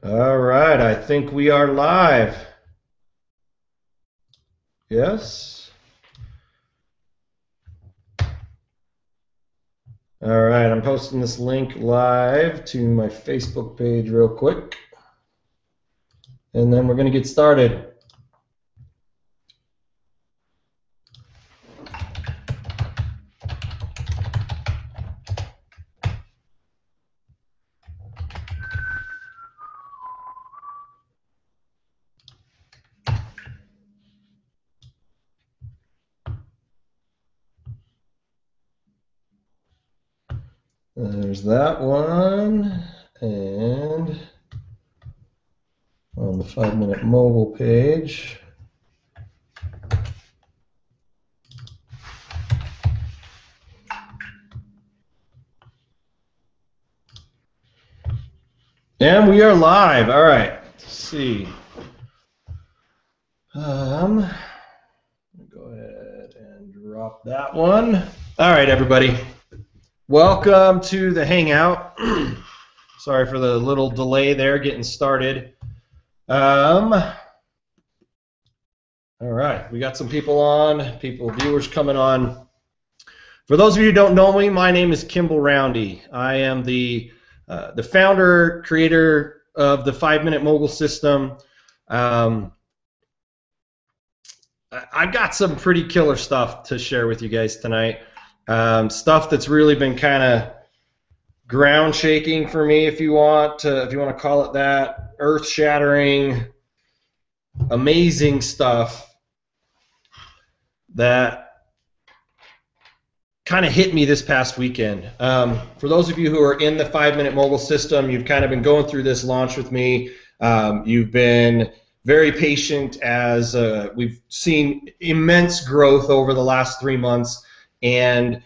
All right, I think we are live. Yes? All right, I'm posting this link live to my Facebook page real quick. And then we're going to get started. There's that one. And on the 5-Minute Mogul page. And we are live. All right. Let's see. Go ahead and drop that one. All right, everybody. Welcome to the Hangout. Sorry for the little delay there getting started. All right, we got some people on, viewers coming on. For those of you who don't know me, my name is Kimball Roundy. I am the founder, creator of the 5-Minute Mogul system. I've got some pretty killer stuff to share with you guys tonight. Stuff that's really been kind of ground shaking for me, if you want to call it that. Earth shattering, amazing stuff that kind of hit me this past weekend. For those of you who are in the 5-Minute Mogul system, you've kind of been going through this launch with me. You've been very patient as we've seen immense growth over the last 3 months, and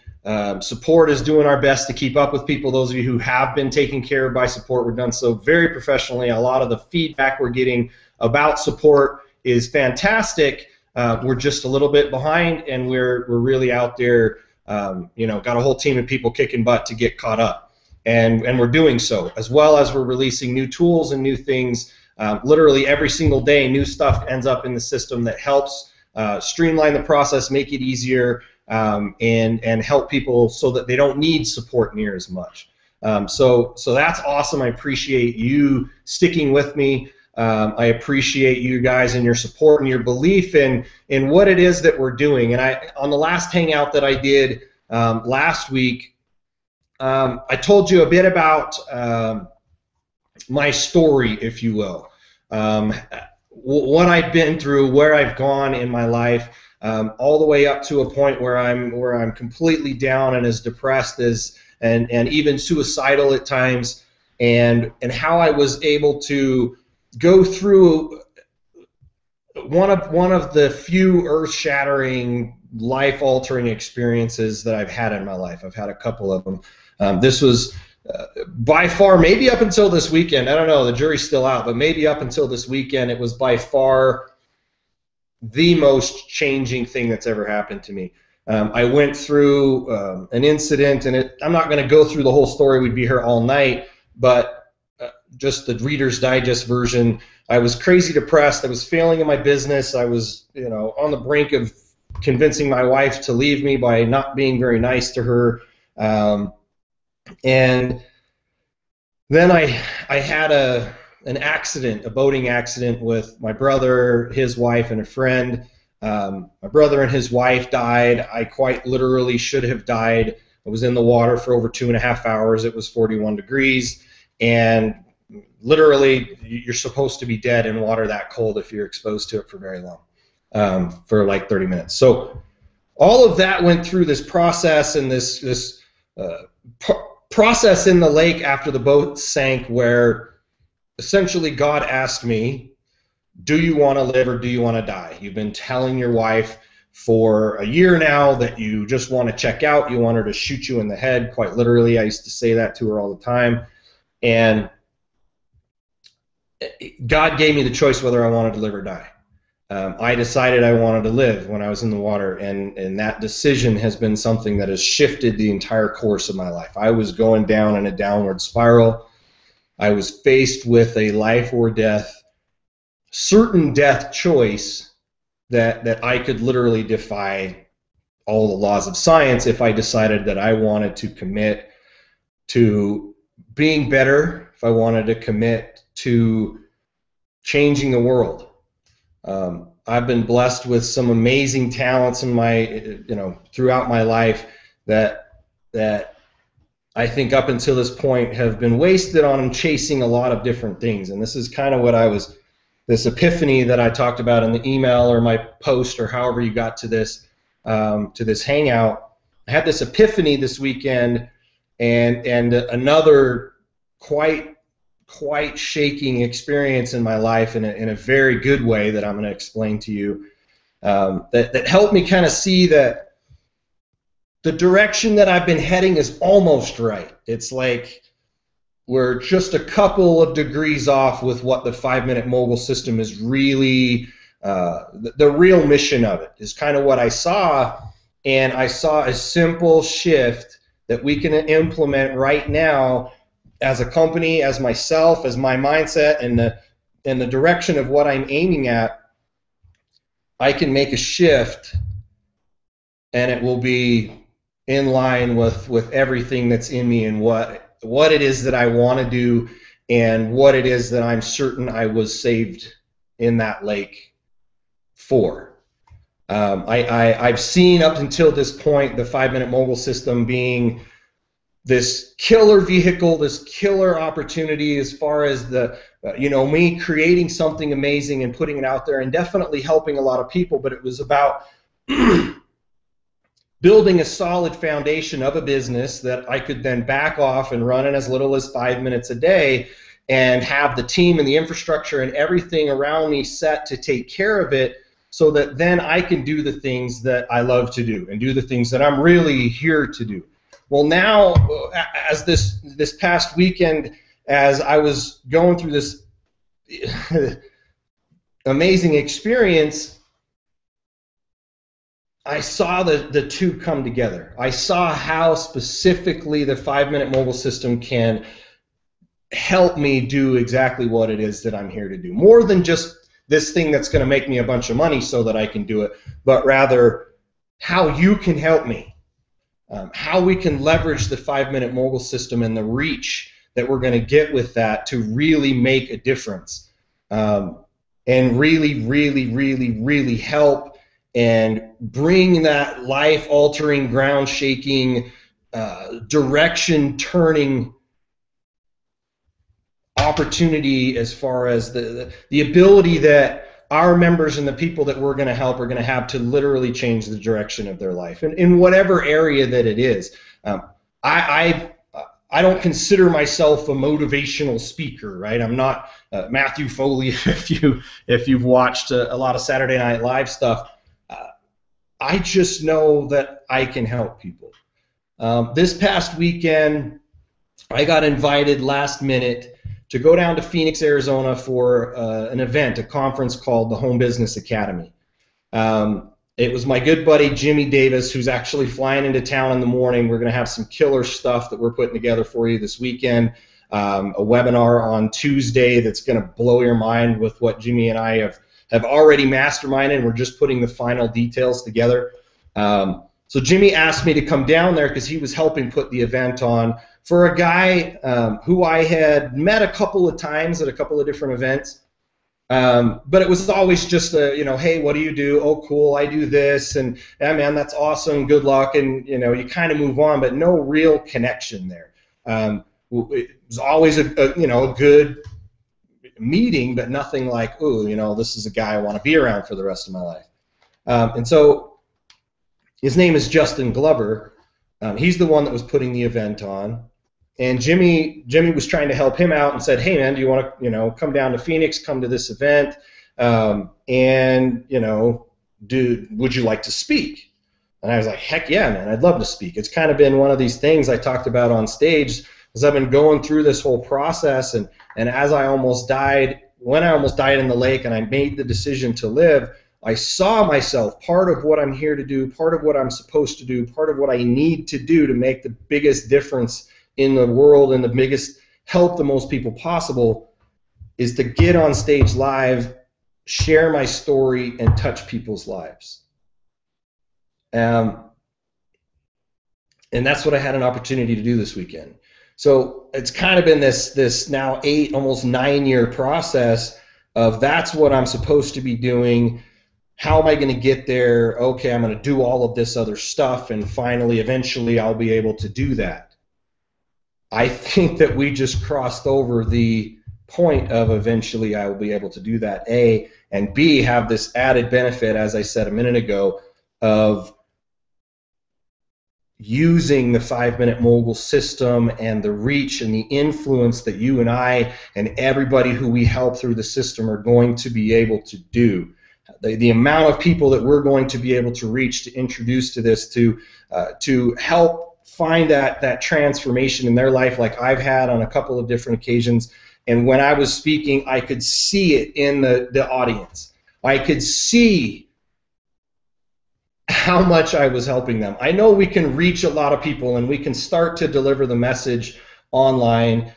support is doing our best to keep up with people. Those of you who have been taken care of by support, we've done so very professionally. A lot of the feedback we're getting about support is fantastic. We're just a little bit behind, and we're really out there. Got a whole team of people kicking butt to get caught up, and we're doing so, as well as we're releasing new tools and new things. Literally every single day, new stuff ends up in the system that helps streamline the process, make it easier, and help people so that they don't need support near as much. So that's awesome. I appreciate you sticking with me. I appreciate you guys and your support and your belief in what it is that we're doing. And on the last hangout that I did last week, I told you a bit about my story, if you will, what I've been through, where I've gone in my life, all the way up to a point where I'm completely down and as depressed as and even suicidal at times, and how I was able to go through one of the few earth-shattering, life-altering experiences that I've had in my life. I've had a couple of them. This was by far, maybe up until this weekend, I don't know, the jury's still out, but maybe up until this weekend, it was by far the most changing thing that's ever happened to me. I went through an incident, and I'm not going to go through the whole story. We'd be here all night, but just the Reader's Digest version. I was crazy depressed. I was failing in my business. I was, on the brink of convincing my wife to leave me by not being very nice to her. And then I had an accident, a boating accident with my brother, his wife, and a friend. My brother and his wife died. I quite literally should have died. I was in the water for over 2.5 hours. It was 41 degrees. And literally, you're supposed to be dead in water that cold if you're exposed to it for very long, for like 30 minutes. So all of that went through this process, and this process in the lake after the boat sank, where essentially God asked me, do you want to live or do you want to die? You've been telling your wife for a year now that you just want to check out. You want her to shoot you in the head, quite literally. I used to say that to her all the time. And God gave me the choice whether I wanted to live or die. I decided I wanted to live when I was in the water, and that decision has been something that has shifted the entire course of my life. I was going down in a downward spiral. I was faced with a life or death, certain death choice that I could literally defy all the laws of science if I decided that I wanted to commit to being better, if I wanted to commit to changing the world. I've been blessed with some amazing talents in my, throughout my life that I think up until this point have been wasted on chasing a lot of different things. And this is kind of what this epiphany that I talked about in the email or my post or however you got to this hangout. I had this epiphany this weekend, and another quite shaking experience in my life in a very good way that I'm going to explain to you, that helped me kind of see that the direction that I've been heading is almost right. It's like we're just a couple of degrees off with what the 5-Minute Mogul system is really, the real mission of it is kind of what I saw. And I saw a simple shift that we can implement right now as a company, as myself, as my mindset, and the direction of what I'm aiming at. I can make a shift, and it will be in line with everything that's in me and what it is that I want to do and what it is that I'm certain I was saved in that lake for. I've seen up until this point the 5-Minute Mogul system being this killer vehicle, this killer opportunity as far as me creating something amazing and putting it out there and definitely helping a lot of people, but it was about building a solid foundation of a business that I could then back off and run in as little as 5 minutes a day and have the team and the infrastructure and everything around me set to take care of it, so that then I can do the things that I love to do and do the things that I'm really here to do. Well, now, as this past weekend, as I was going through this amazing experience, I saw the two come together. I saw how specifically the 5-Minute Mogul system can help me do exactly what it is that I'm here to do. More than just this thing that's going to make me a bunch of money so that I can do it, but rather how you can help me. How we can leverage the 5-Minute Mogul system and the reach that we're going to get with that to really make a difference, and really, really, really, really help and bring that life-altering, ground-shaking, direction-turning opportunity as far as the ability that our members and the people that we're going to help are going to have to literally change the direction of their life in whatever area that it is. I don't consider myself a motivational speaker, right? I'm not Matthew Foley. If you've watched a lot of Saturday Night Live stuff, I just know that I can help people. This past weekend, I got invited last minute to go down to Phoenix, Arizona for an event, a conference called the Home Business Academy. It was my good buddy Jimmy Davis, who's actually flying into town in the morning. We're going to have some killer stuff that we're putting together for you this weekend. A webinar on Tuesday that's going to blow your mind with what Jimmy and I have already masterminded. We're just putting the final details together. So Jimmy asked me to come down there because he was helping put the event on for a guy who I had met a couple of times at a couple of different events. But it was always just hey, what do you do? Oh, cool, I do this, and yeah, man, that's awesome, good luck, and you kind of move on, but no real connection there. It was always a good meeting, but nothing like, ooh, this is a guy I want to be around for the rest of my life. And so his name is Justin Glover. He's the one that was putting the event on. And Jimmy was trying to help him out and said, hey, man, do you want to, come down to Phoenix, come to this event, and, would you like to speak? And I was like, heck yeah, man, I'd love to speak. It's kind of been one of these things I talked about on stage as I've been going through this whole process, and as when I almost died in the lake and I made the decision to live, I saw myself part of what I'm here to do, part of what I'm supposed to do, part of what I need to do to make the biggest difference in the world and the biggest help the most people possible is to get on stage live, share my story, and touch people's lives. And that's what I had an opportunity to do this weekend. So it's kind of been this now 8, almost 9-year process of that's what I'm supposed to be doing. How am I going to get there? Okay, I'm going to do all of this other stuff, and finally, eventually, I'll be able to do that. I think that we just crossed over the point of eventually I will be able to do that, A, and B, have this added benefit, as I said a minute ago, of using the 5-Minute Mogul system and the reach and the influence that you and I and everybody who we help through the system are going to be able to do. The amount of people that we're going to be able to reach, to introduce to this, to help find that transformation in their life, like I've had on a couple of different occasions. And when I was speaking, I could see it in the audience. I could see how much I was helping them. I know we can reach a lot of people, and we can start to deliver the message online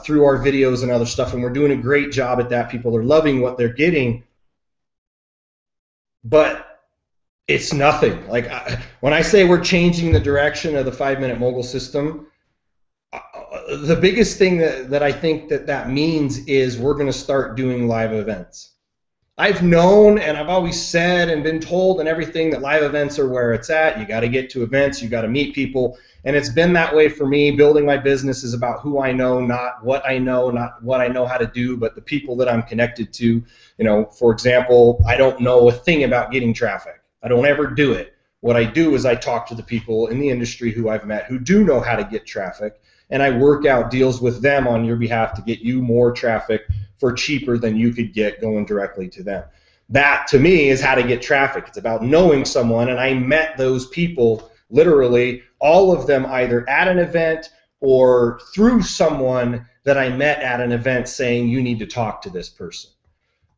through our videos and other stuff, and we're doing a great job at that. People are loving what they're getting, but it's nothing. Like when I say we're changing the direction of the 5-Minute Mogul system, the biggest thing that I think that means is we're going to start doing live events. I've known, and I've always said and been told and everything, that live events are where it's at. You got to get to events, you got to meet people, and it's been that way for me. Building my business is about who I know, not what I know, not what I know how to do, but the people that I'm connected to. You know, for example, I don't know a thing about getting traffic. I don't ever do it. What I do is I talk to the people in the industry who I've met who do know how to get traffic, and I work out deals with them on your behalf to get you more traffic for cheaper than you could get going directly to them. That, to me, is how to get traffic. It's about knowing someone, and I met those people, literally, all of them either at an event or through someone that I met at an event saying, you need to talk to this person.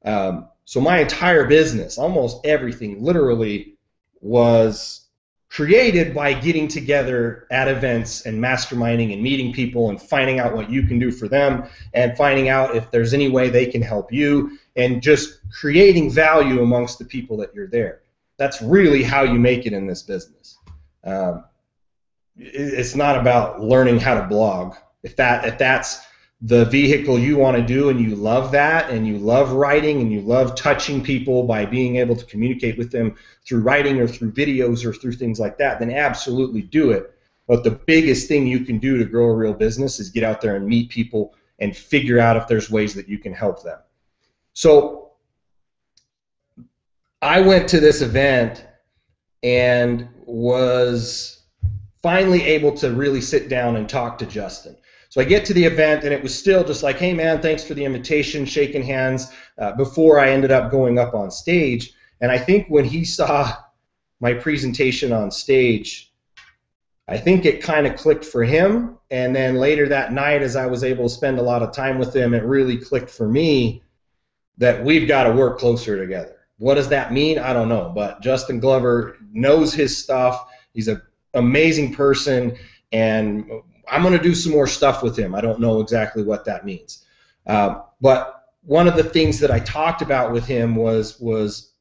So my entire business, almost everything, literally was created by getting together at events and masterminding and meeting people and finding out what you can do for them and finding out if there's any way they can help you and just creating value amongst the people that you're there. That's really how you make it in this business. It's not about learning how to blog. If that's the vehicle you want to do and you love that and you love writing and you love touching people by being able to communicate with them through writing or through videos or through things like that, then absolutely do it. But the biggest thing you can do to grow a real business is get out there and meet people and figure out if there's ways that you can help them. So I went to this event and was finally able to really sit down and talk to Justin. So I get to the event, and it was still just like, hey, man, thanks for the invitation, shaking hands, before I ended up going up on stage. And I think when he saw my presentation on stage, I think it kind of clicked for him. And then later that night, as I was able to spend a lot of time with him, it really clicked for me that we've got to work closer together. What does that mean? I don't know. But Justin Glover knows his stuff. He's an amazing person, and I'm going to do some more stuff with him. I don't know exactly what that means. But one of the things that I talked about with him was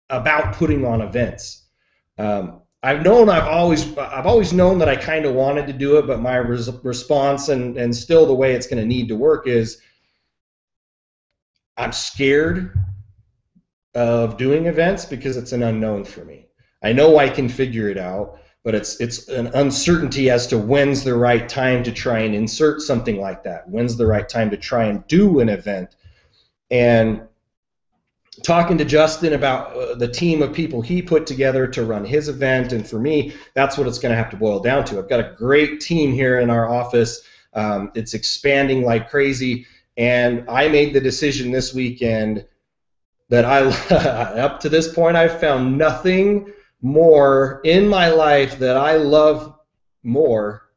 about putting on events. I've always known that I kind of wanted to do it, but my response and still the way it's going to need to work is I'm scared of doing events because it's an unknown for me. I know I can figure it out, but it's an uncertainty as to when's the right time to try and insert something like that. When's the right time to try and do an event? And talking to Justin about the team of people he put together to run his event, and for me, that's what it's going to have to boil down to. I've got a great team here in our office. It's expanding like crazy, and I made the decision this weekend that up to this point, I've found nothing more in my life that I love more,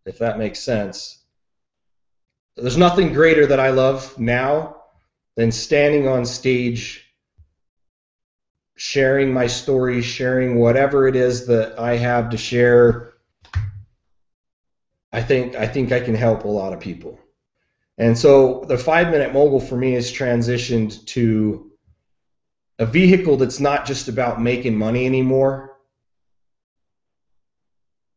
if that makes sense. There's nothing greater that I love now than standing on stage, sharing my story, sharing whatever it is that I have to share. I think I can help a lot of people. And so the 5-minute mogul for me has transitioned to a vehicle that's not just about making money anymore.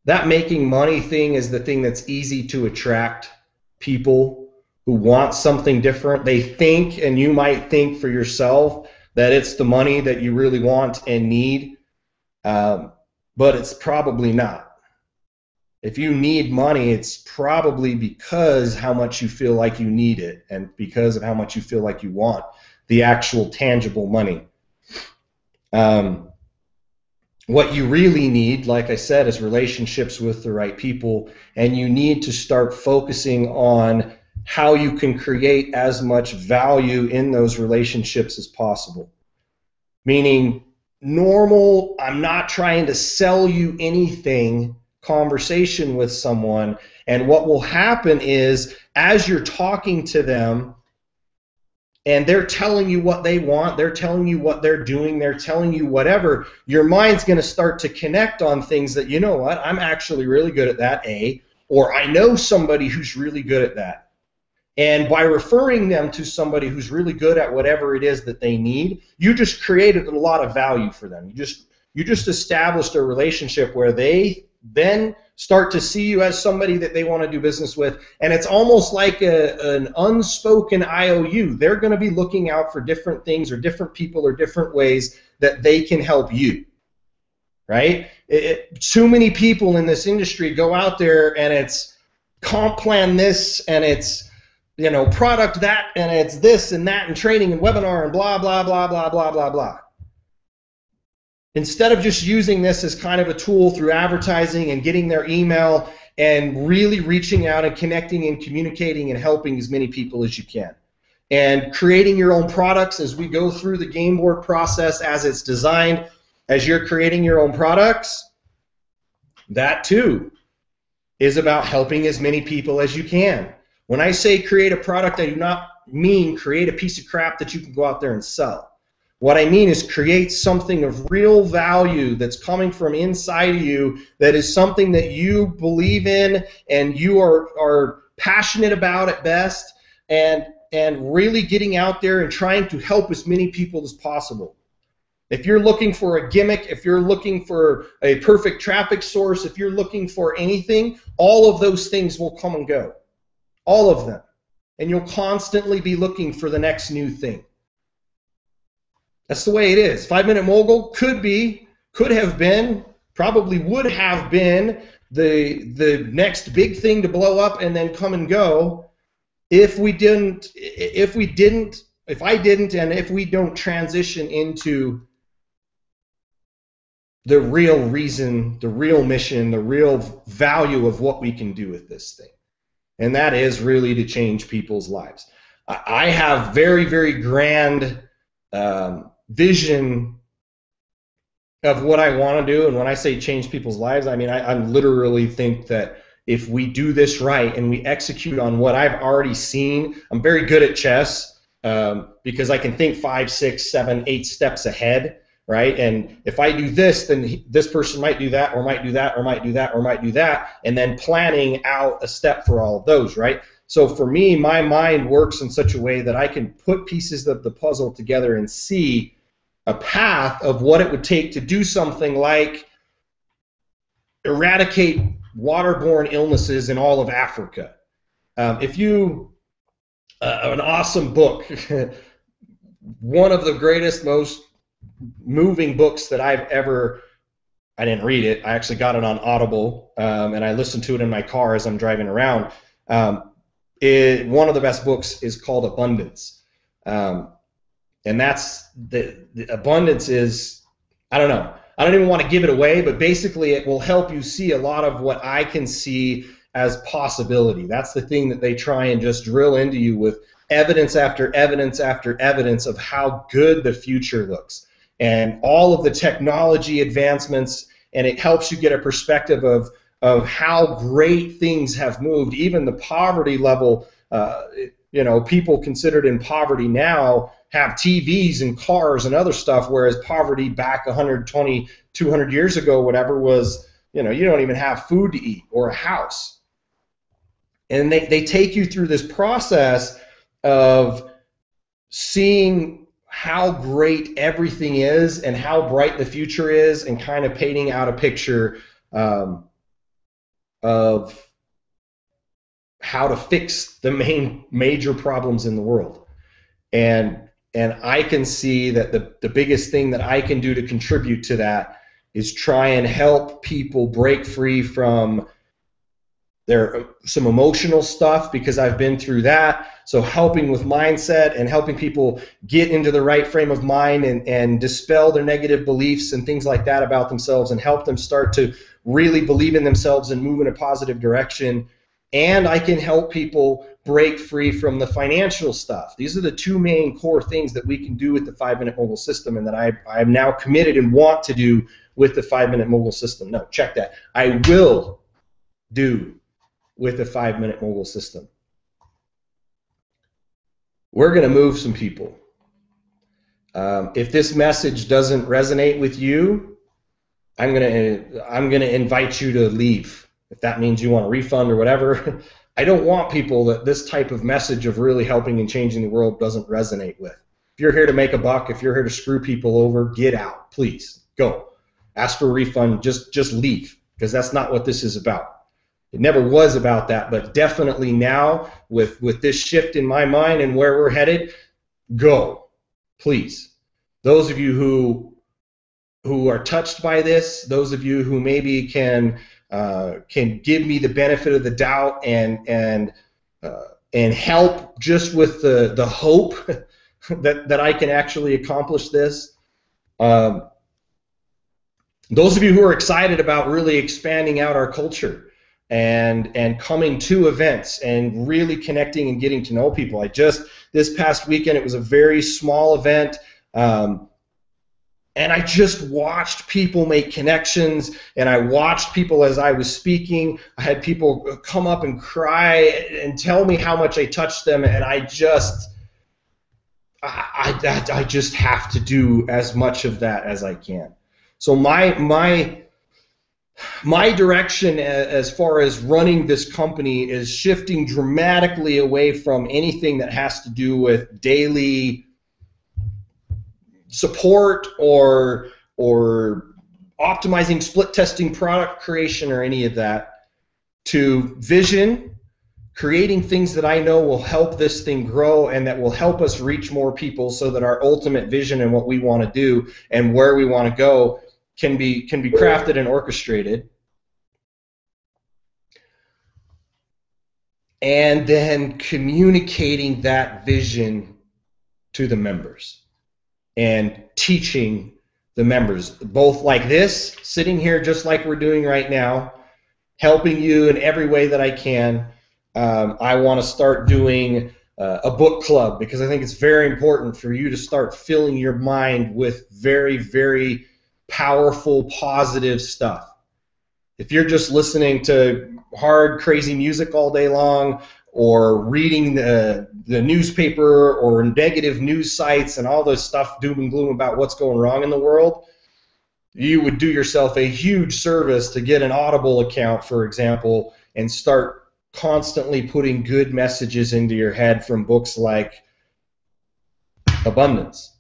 That making money thing is the thing that's easy to attract people who want something different. They think, and you might think for yourself, that it's the money that you really want and need, but it's probably not. If you need money, it's probably because how much you feel like you need it and because of how much you feel like you want the actual tangible money. What you really need, like I said, is relationships with the right people, and you need to start focusing on how you can create as much value in those relationships as possible. Meaning, normal, I'm not trying to sell you anything conversation with someone, and what will happen is as you're talking to them and they're telling you what they want, they're telling you what they're doing, they're telling you whatever, your mind's going to start to connect on things that, you know what, I'm actually really good at that, or I know somebody who's really good at that. And by referring them to somebody who's really good at whatever it is that they need, you just created a lot of value for them. You just established a relationship where they then start to see you as somebody that they want to do business with, and it's almost like an unspoken IOU. They're going to be looking out for different things or different people or different ways that they can help you, right? Too many people in this industry go out there and it's comp plan this and it's, you know, product that and it's this and that and training and webinar and blah, blah, blah, blah, blah, blah, blah. Instead of just using this as kind of a tool through advertising and getting their email and really reaching out and connecting and communicating and helping as many people as you can. And creating your own products as we go through the game board process as it's designed, as you're creating your own products, that too is about helping as many people as you can. When I say create a product, I do not mean create a piece of crap that you can go out there and sell. What I mean is create something of real value that's coming from inside of you, that is something that you believe in and you are passionate about at best, and really getting out there and trying to help as many people as possible. If you're looking for a gimmick, if you're looking for a perfect traffic source, if you're looking for anything, all of those things will come and go. All of them. And you'll constantly be looking for the next new thing. That's the way it is. 5-Minute Mogul could have been, probably would have been the next big thing to blow up and then come and go if I didn't, and if we don't transition into the real reason, the real mission, the real value of what we can do with this thing. And that is really to change people's lives. I have very, very grand vision of what I want to do, and when I say change people's lives, I mean I literally think that if we do this right and we execute on what I've already seen, I'm very good at chess because I can think 5, 6, 7, 8 steps ahead, right? And if I do this, then this person might do that, or might do that, or might do that, or might do that, and then planning out a step for all of those, right? So for me, my mind works in such a way that I can put pieces of the puzzle together and see a path of what it would take to do something like eradicate waterborne illnesses in all of Africa. An awesome book, one of the greatest, most moving books that I've ever, I didn't read it, I actually got it on Audible, and I listened to it in my car as I'm driving around. One of the best books is called Abundance. And that's the abundance is, I don't know, I don't even want to give it away, but basically it will help you see a lot of what I can see as possibility. That's the thing that they try and just drill into you with evidence after evidence after evidence of how good the future looks and all of the technology advancements, and it helps you get a perspective of how great things have moved. Even the poverty level, people considered in poverty now have TVs and cars and other stuff, whereas poverty back 120, 200 years ago, whatever, was, you don't even have food to eat or a house. And they take you through this process of seeing how great everything is and how bright the future is, and kind of painting out a picture of how to fix the major problems in the world. And I can see that the biggest thing that I can do to contribute to that is try and help people break free from some emotional stuff, because I've been through that. So helping with mindset and helping people get into the right frame of mind and dispel their negative beliefs and things like that about themselves, and help them start to really believe in themselves and move in a positive direction. And I can help people break free from the financial stuff. These are the two main core things that we can do with the 5-Minute Mogul system, and that I'm now committed and want to do with the 5-Minute Mogul system. No, check that. I will do with the 5-Minute Mogul system. We're going to move some people. If this message doesn't resonate with you, I'm going to invite you to leave. If that means you want a refund or whatever. I don't want people that this type of message of really helping and changing the world doesn't resonate with. If you're here to make a buck, if you're here to screw people over, get out, please. Go. Ask for a refund, just leave, because that's not what this is about. It never was about that, but definitely now, with this shift in my mind and where we're headed, go, please. Those of you who are touched by this, those of you who maybe can give me the benefit of the doubt and help just with the hope that I can actually accomplish this. Those of you who are excited about really expanding out our culture and coming to events and really connecting and getting to know people. This past weekend, it was a very small event, and I just watched people make connections, and I watched people as I was speaking. I had people come up and cry and tell me how much I touched them, and I just have to do as much of that as I can. So my direction as far as running this company is shifting dramatically away from anything that has to do with daily support or optimizing, split testing, product creation, or any of that, to vision, creating things that I know will help this thing grow and that will help us reach more people, so that our ultimate vision and what we want to do and where we want to go can be crafted and orchestrated. And then communicating that vision to the members and teaching the members, both like this, sitting here just like we're doing right now, helping you in every way that I can. I want to start doing a book club, because I think it's very important for you to start filling your mind with very, very powerful, positive stuff. If you're just listening to hard, crazy music all day long, or reading the newspaper or negative news sites and all this stuff, doom and gloom about what's going wrong in the world, you would do yourself a huge service to get an Audible account, for example, and start constantly putting good messages into your head from books like Abundance.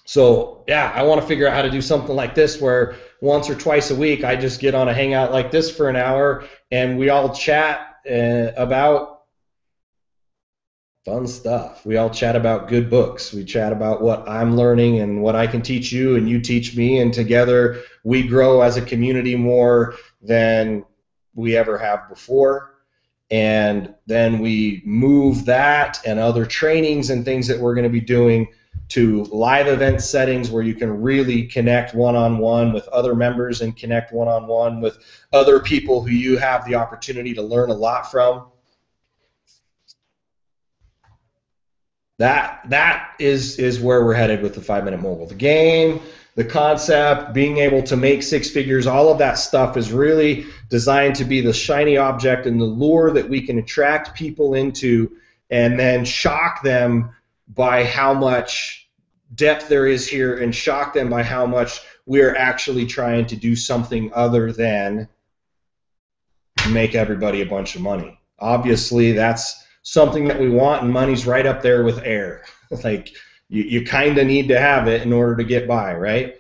So yeah, I want to figure out how to do something like this, where once or twice a week I just get on a hangout like this for an hour, and we all chat about fun stuff. We all chat about good books. We chat about what I'm learning and what I can teach you and you teach me, and together we grow as a community more than we ever have before. And then we move that and other trainings and things that we're going to be doing to live event settings, where you can really connect one-on-one with other members and connect one-on-one with other people who you have the opportunity to learn a lot from. That is where we're headed with the 5-Minute Mogul. The game, the concept, being able to make six figures, all of that stuff is really designed to be the shiny object and the lure that we can attract people into, and then shock them by how much depth there is here, and shock them by how much we're actually trying to do something other than make everybody a bunch of money. Obviously, that's something that we want, and money's right up there with air. Like, you kind of need to have it in order to get by, right?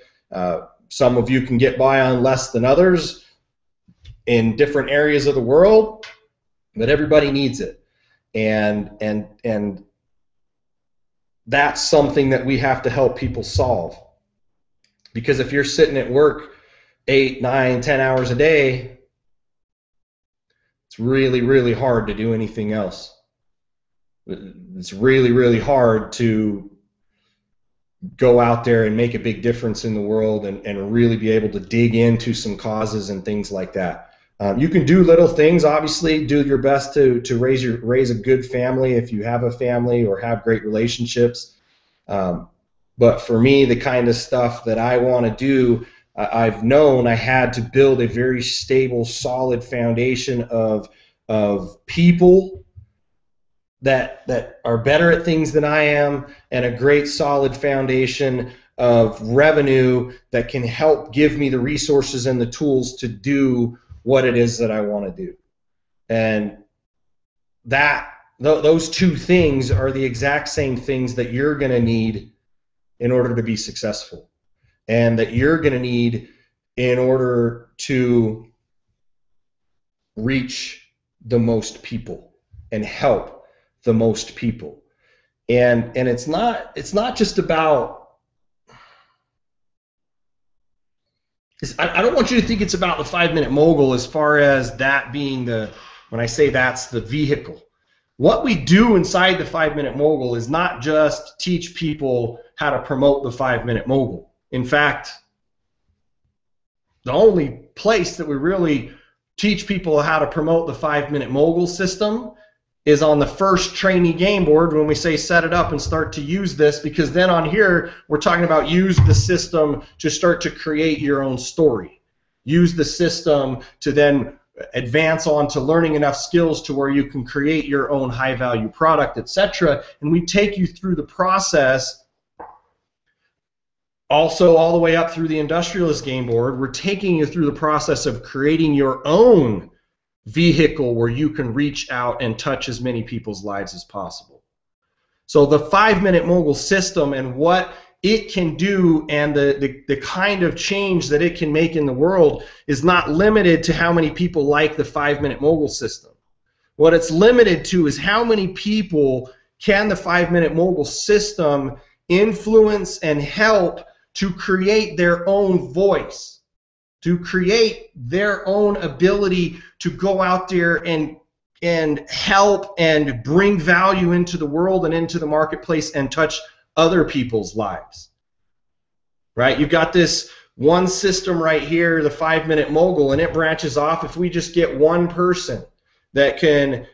Some of you can get by on less than others in different areas of the world, but everybody needs it. And that's something that we have to help people solve. Because if you're sitting at work 8, 9, 10 hours a day, it's really, really hard to do anything else. It's really, really hard to go out there and make a big difference in the world and really be able to dig into some causes and things like that. You can do little things, obviously, do your best to raise a good family if you have a family or have great relationships. But for me, the kind of stuff that I want to do, I've known I had to build a very stable, solid foundation of people that are better at things than I am, and a great solid foundation of revenue that can help give me the resources and the tools to do what it is that I want to do. And those two things are the exact same things that you're going to need in order to be successful, and that you're going to need in order to reach the most people and help the most people. And it's not just about, I don't want you to think it's about the 5-minute mogul as far as that being when I say that's the vehicle. What we do inside the 5-minute mogul is not just teach people how to promote the 5-minute mogul. In fact, the only place that we really teach people how to promote the 5-minute mogul system is on the first trainee game board when we say set it up and start to use this, because then on here we're talking about use the system to start to create your own story. Use the system to then advance on to learning enough skills to where you can create your own high value product, etc. And we take you through the process also all the way up through the industrialist game board. We're taking you through the process of creating your own vehicle where you can reach out and touch as many people's lives as possible. So the 5-minute mogul system and what it can do and the kind of change that it can make in the world is not limited to how many people like the 5-minute mogul system. What it's limited to is how many people can the 5-minute mogul system influence and help to create their own voice, to create their own ability to go out there and help and bring value into the world and into the marketplace and touch other people's lives. Right? You've got this one system right here, the 5-minute mogul, and it branches off. If we just get one person that can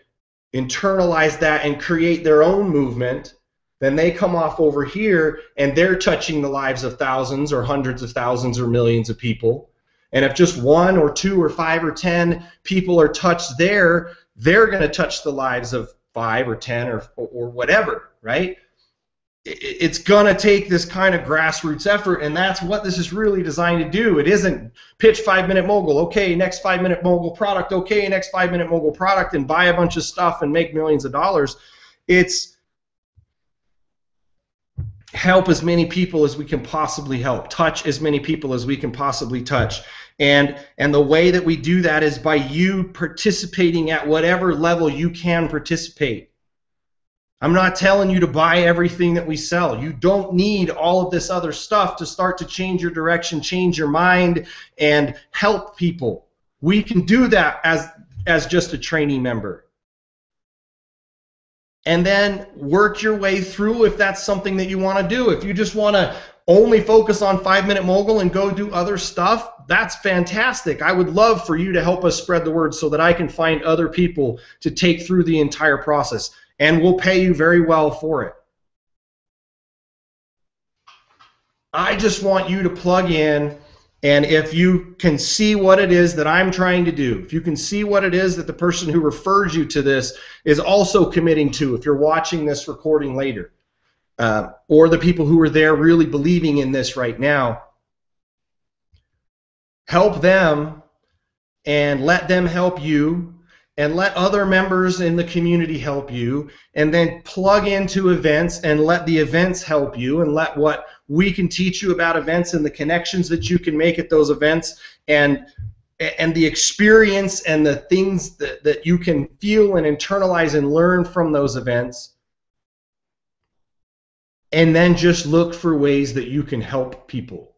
internalize that and create their own movement, then they come off over here and they're touching the lives of thousands or hundreds of thousands or millions of people. And if just 1 or 2 or 5 or 10 people are touched there, they're going to touch the lives of 5 or 10 or whatever, right? It's going to take this kind of grassroots effort, and that's what this is really designed to do. It isn't pitch 5-minute mogul, okay, next 5-minute mogul product, okay, next 5-minute mogul product, and buy a bunch of stuff and make millions of dollars. It's help as many people as we can possibly help, touch as many people as we can possibly touch. And the way that we do that is by you participating at whatever level you can participate. I'm not telling you to buy everything that we sell. You don't need all of this other stuff to start to change your direction, change your mind, and help people. We can do that as just a trainee member. And then work your way through if that's something that you want to do. If you just want to only focus on 5-minute mogul and go do other stuff, that's fantastic. I would love for you to help us spread the word so that I can find other people to take through the entire process. And we'll pay you very well for it. I just want you to plug in, and if you can see what it is that I'm trying to do, if you can see what it is that the person who refers you to this is also committing to, if you're watching this recording later, or the people who are there really believing in this right now, help them and let them help you, and let other members in the community help you, and then plug into events and let the events help you, and let what we can teach you about events and the connections that you can make at those events, and the experience and the things that you can feel and internalize and learn from those events. And then just look for ways that you can help people.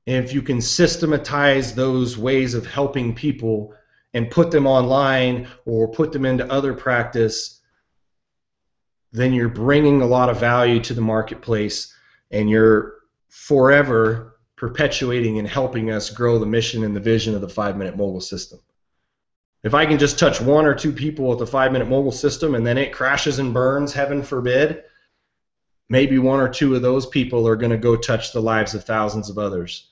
And if you can systematize those ways of helping people and put them online or put them into other practice, then you're bringing a lot of value to the marketplace, and you're forever perpetuating and helping us grow the mission and the vision of the 5-Minute Mogul system. If I can just touch 1 or 2 people with the 5-Minute Mogul system and then it crashes and burns, heaven forbid, maybe 1 or 2 of those people are going to go touch the lives of thousands of others.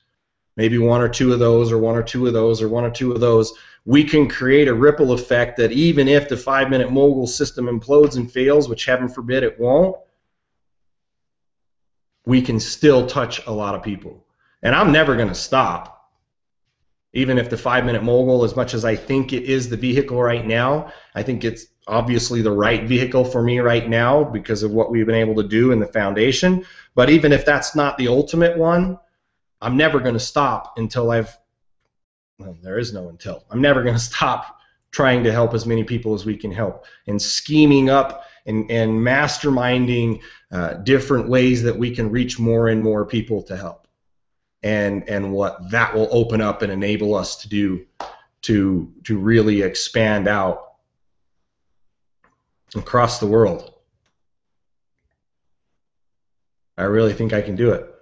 Maybe 1 or 2 of those, or 1 or 2 of those, or 1 or 2 of those. We can create a ripple effect that even if the 5-Minute Mogul system implodes and fails, which heaven forbid it won't, we can still touch a lot of people. And I'm never going to stop. Even if the 5-Minute Mogul, as much as I think it is the vehicle right now, I think it's obviously the right vehicle for me right now because of what we've been able to do in the foundation. But even if that's not the ultimate one, I'm never going to stop until there is no until. I'm never going to stop trying to help as many people as we can help, and scheming up and masterminding different ways that we can reach more and more people to help, and what that will open up and enable us to do to really expand out across the world. I really think I can do it.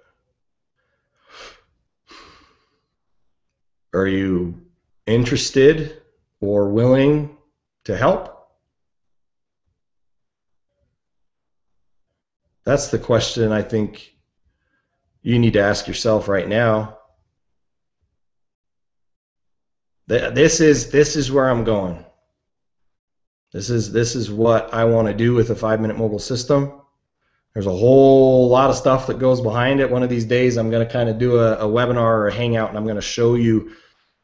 Are you interested or willing to help? That's the question I think you need to ask yourself right now. This is where I'm going. This is what I want to do with the 5-Minute Mogul system. There's a whole lot of stuff that goes behind it. One of these days I'm going to kind of do a webinar or a hangout, and I'm going to show you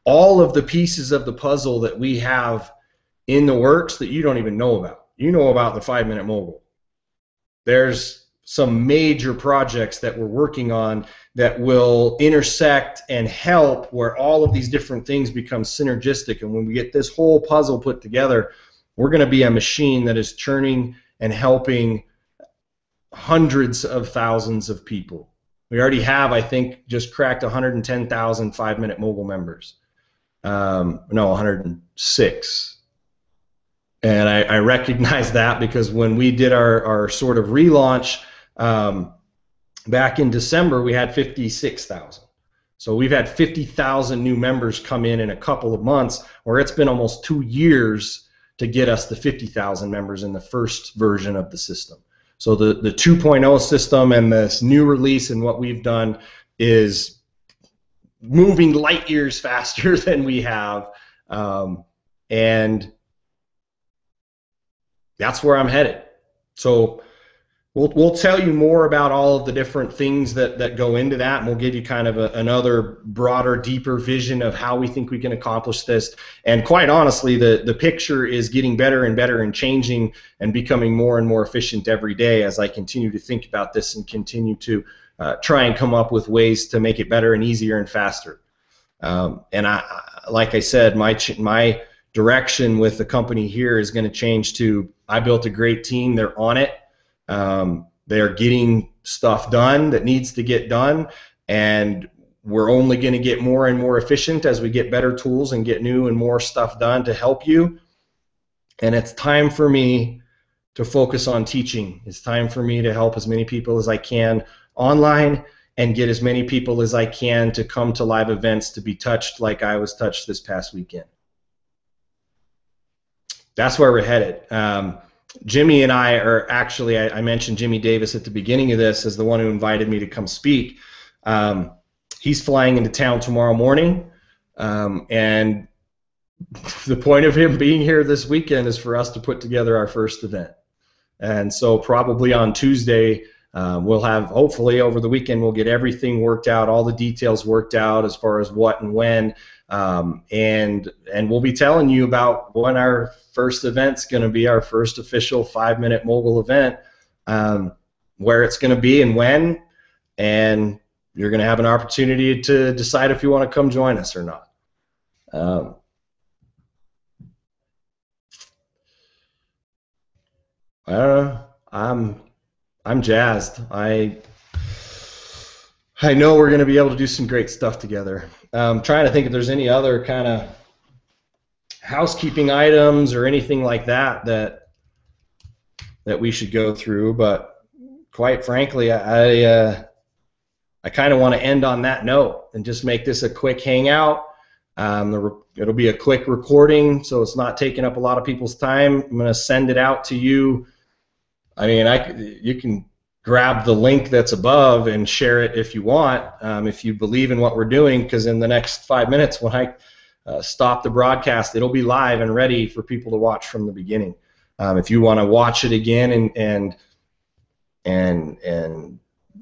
all of the pieces of the puzzle that we have in the works that you don't even know about. You know about the 5-Minute Mogul. There's some major projects that we're working on that will intersect and help, where all of these different things become synergistic. And when we get this whole puzzle put together, we're going to be a machine that is churning and helping hundreds of thousands of people. We already have, I think, just cracked 110,000 5-Minute Mogul members. No, 106. And I recognize that because when we did our sort of relaunch back in December, we had 56,000. So we've had 50,000 new members come in a couple of months, where it's been almost 2 years to get us to 50,000 members in the first version of the system. So the 2.0 system and this new release and what we've done is moving light years faster than we have, and that's where I'm headed. So we'll tell you more about all of the different things that go into that, and we'll give you kind of another broader, deeper vision of how we think we can accomplish this. And quite honestly, the picture is getting better and better and changing and becoming more and more efficient every day as I continue to think about this and continue to try and come up with ways to make it better and easier and faster. And like I said, my direction with the company here is going to change to, I built a great team, they're on it. They're getting stuff done that needs to get done, and we're only going to get more and more efficient as we get better tools and get new and more stuff done to help you. And it's time for me to focus on teaching. It's time for me to help as many people as I can online and get as many people as I can to come to live events to be touched like I was touched this past weekend. That's where we're headed. Jimmy and I are actually, I mentioned Jimmy Davis at the beginning of this as the one who invited me to come speak. He's flying into town tomorrow morning, and the point of him being here this weekend is for us to put together our first event. And so probably on Tuesday, we'll have, hopefully over the weekend, we'll get everything worked out, all the details worked out as far as what and when. And we'll be telling you about when our first event's going to be, our first official 5-minute mogul event, where it's going to be and when, and you're going to have an opportunity to decide if you want to come join us or not. I don't know. I'm jazzed. I know we're going to be able to do some great stuff together. I'm trying to think if there's any other kind of housekeeping items or anything like that that we should go through, but quite frankly, I kind of want to end on that note and just make this a quick hangout. It'll be a quick recording, so it's not taking up a lot of people's time. I'm going to send it out to you. I mean, you can grab the link that's above and share it if you want, if you believe in what we're doing, because in the next 5 minutes when I stop the broadcast, it'll be live and ready for people to watch from the beginning. If you want to watch it again and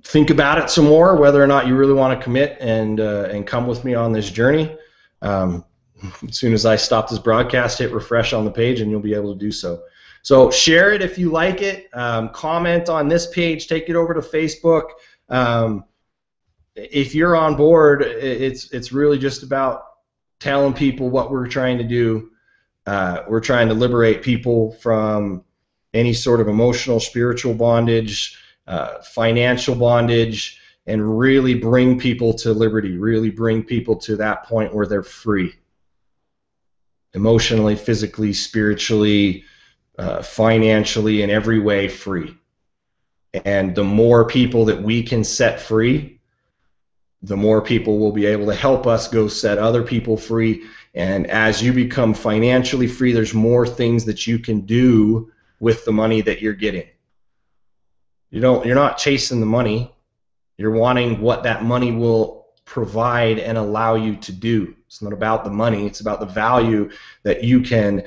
think about it some more, whether or not you really want to commit and come with me on this journey, as soon as I stop this broadcast, hit refresh on the page and you'll be able to do so. So share it if you like it. Comment on this page. Take it over to Facebook. If you're on board, it's really just about telling people what we're trying to do. We're trying to liberate people from any sort of emotional, spiritual bondage, financial bondage, and really bring people to liberty, really bring people to that point where they're free. Emotionally, physically, spiritually, financially, in every way free. And the more people that we can set free, the more people will be able to help us go set other people free. And as you become financially free, there's more things that you can do with the money that you're getting. You're not chasing the money. You're wanting what that money will provide and allow you to do. It's not about the money. It's about the value that you can,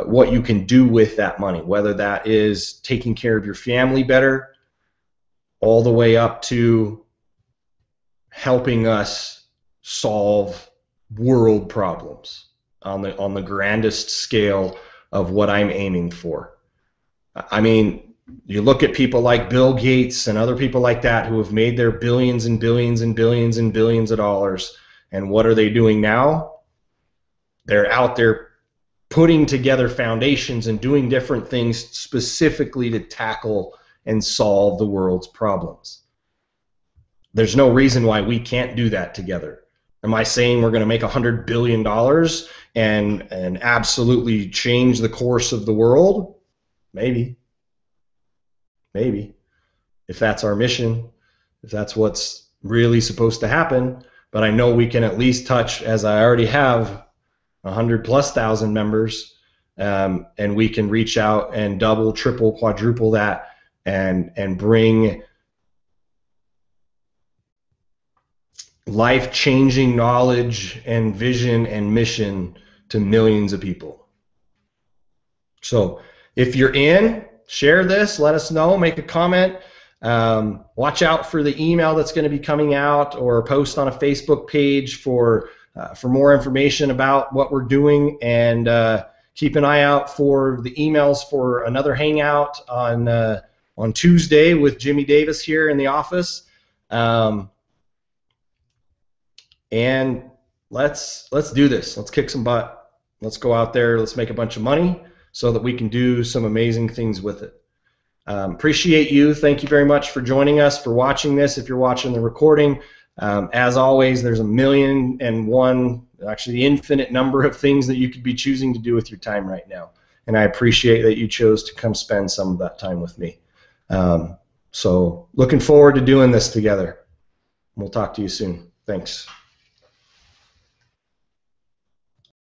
what you can do with that money, whether that is taking care of your family better, all the way up to helping us solve world problems on the grandest scale of what I'm aiming for. I mean, you look at people like Bill Gates and other people like that who have made their billions and billions and billions and billions of dollars, and what are they doing now? They're out there putting together foundations and doing different things specifically to tackle and solve the world's problems. There's no reason why we can't do that together. Am I saying we're going to make $100 billion and absolutely change the course of the world? Maybe. Maybe. If that's our mission, if that's what's really supposed to happen. But I know we can at least touch, as I already have, 100,000+ members, and we can reach out and double, triple, quadruple that and bring life-changing knowledge and vision and mission to millions of people. So if you're in, share this, let us know, make a comment. Watch out for the email that's going to be coming out, or post on a Facebook page for more information about what we're doing, and keep an eye out for the emails for another hangout on Tuesday with Jimmy Davis here in the office. And let's do this. Let's kick some butt. Let's go out there. Let's make a bunch of money so that we can do some amazing things with it. Appreciate you. Thank you very much for joining us, for watching this. If you're watching the recording, as always, there's 1,000,001, actually the infinite number of things that you could be choosing to do with your time right now. And I appreciate that you chose to come spend some of that time with me. So looking forward to doing this together. We'll talk to you soon. Thanks.